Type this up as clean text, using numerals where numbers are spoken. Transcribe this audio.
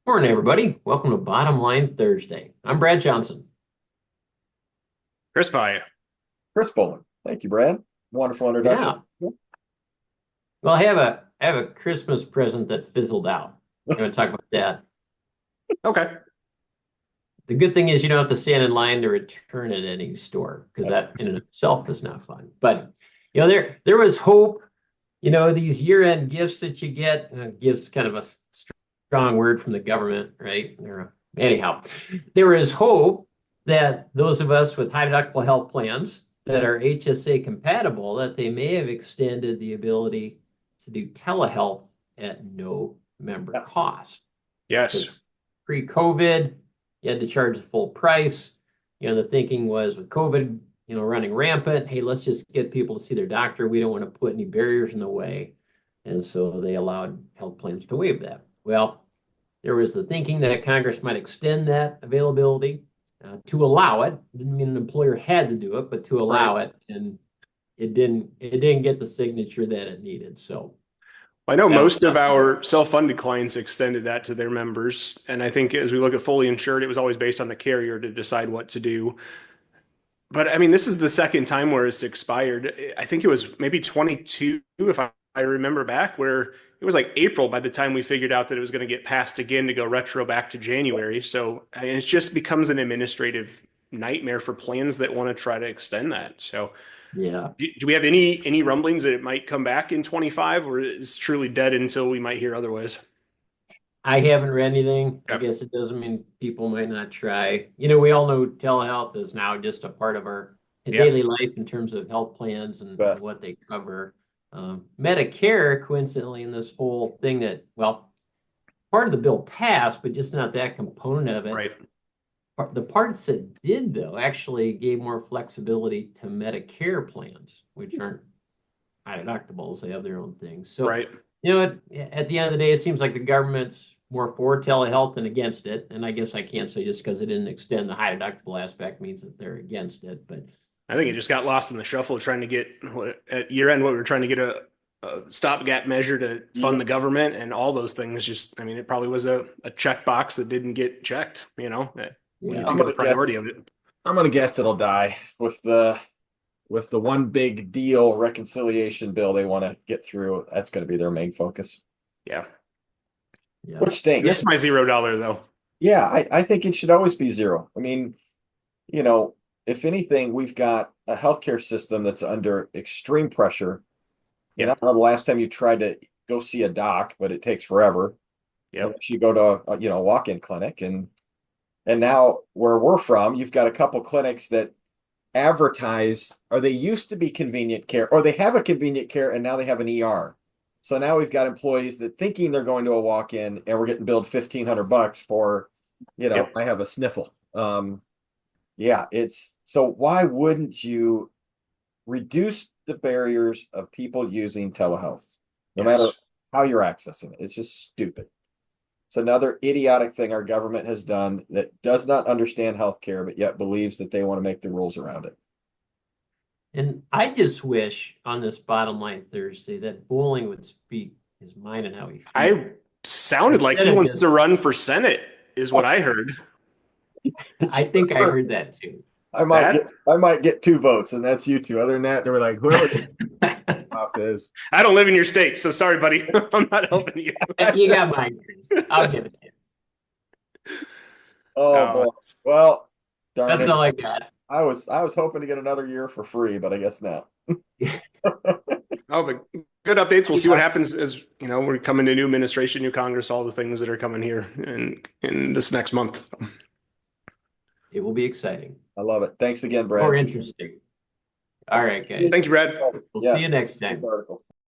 Morning, everybody. Welcome to Bottom Line Thursday. I'm Brad Johnson. Chris Pie. Chris Bowling. Thank you, Brad. Wonderful introduction. Yeah. Well, I have a Christmas present that fizzled out. I'm going to talk about that. Okay. The good thing is you don't have to stand in line to return at any store because That's that in and of itself is not fun. But there was hope. These year-end gifts that you get, gifts kind of a strong word from the government, right? Anyhow, there is hope that those of us with high deductible health plans that are HSA compatible, that they may have extended the ability to do telehealth at no member yes. cost. Yes. Because pre-COVID, you had to charge the full price. The thinking was with COVID, running rampant, hey, let's just get people to see their doctor. We don't want to put any barriers in the way. And so they allowed health plans to waive that. Well, there was the thinking that Congress might extend that availability to allow it. Didn't mean an employer had to do it, but to allow Right. it, and it didn't get the signature that it needed. So I know that was most of our self-funded clients extended that to their members. And I think as we look at fully insured, it was always based on the carrier to decide what to do. But I mean, this is the second time where it's expired. I think it was maybe 22, if I remember back, where it was like April by the time we figured out that it was going to get passed again to go retro back to January. So I mean, it just becomes an administrative nightmare for plans that want to try to extend that. So yeah. do we have any rumblings that it might come back in 25, or is truly dead until we might hear otherwise? I haven't read anything. I Okay. guess it doesn't mean people might not try. We all know telehealth is now just a part of our Yeah. daily life in terms of health plans and But what they cover. Medicare, coincidentally, in this whole thing that, well, part of the bill passed, but just not that component of it. Right. The parts that did, though, actually gave more flexibility to Medicare plans, which aren't high deductibles. They have their own things. So, Right. at the end of the day, it seems like the government's more for telehealth than against it. And I guess I can't say just because they didn't extend the high deductible aspect means that they're against it. But I think it just got lost in the shuffle trying to get at year end what we were trying to get a stopgap measure to yeah, fund the government and all those things. Just, I mean, it probably was a checkbox that didn't get checked, when you yeah, I'm think of gonna the guess priority of it. I'm gonna guess it'll die with the one big deal reconciliation bill they want to get through. That's going to be their main focus, Yeah. yeah. which That's stinks. my $0 though. Yeah, I think it should always be zero. I mean, you know, if anything, we've got a healthcare system that's under extreme pressure. I mean, I Yep. don't know the last time you tried to go see a doc, but it takes forever. Yep. Unless you go to a walk-in clinic, and now where we're from, you've got a couple clinics that advertise, or they used to be convenient care, or they have a convenient care and now they have an ER. So now we've got employees that thinking they're going to a walk-in and we're getting billed $1,500 for, Yep. I have a sniffle. Yeah, it's so why wouldn't you reduce the barriers of people using telehealth, no matter Yes. how you're accessing it? It's just stupid. It's another idiotic thing our government has done that does not understand healthcare, but yet believes that they want to make the rules around it. And I just wish on this bottom line Thursday that Bowling would speak his mind and how he feels I sounded like instead he of wants just. to run for Senate, is what I heard. I think I heard that too. That I might get two votes, and that's you two. Other than that, they were like, whoever the off is. I don't live in your state, so sorry, buddy. I'm not helping you. You got mine, Chris. I'll give it to you. Oh Oh, boy. Well, darn That's it. all I got. I was hoping to get another year for free, but I guess not. oh, but good updates. We'll see what Yeah, happens as we're coming to new administration, new Congress, all the things that are coming here in this next month. it will be exciting I love it. Thanks again, or Brad. interesting. All right, guys. Thank you, Brad. We'll see Yeah, you next good time. article.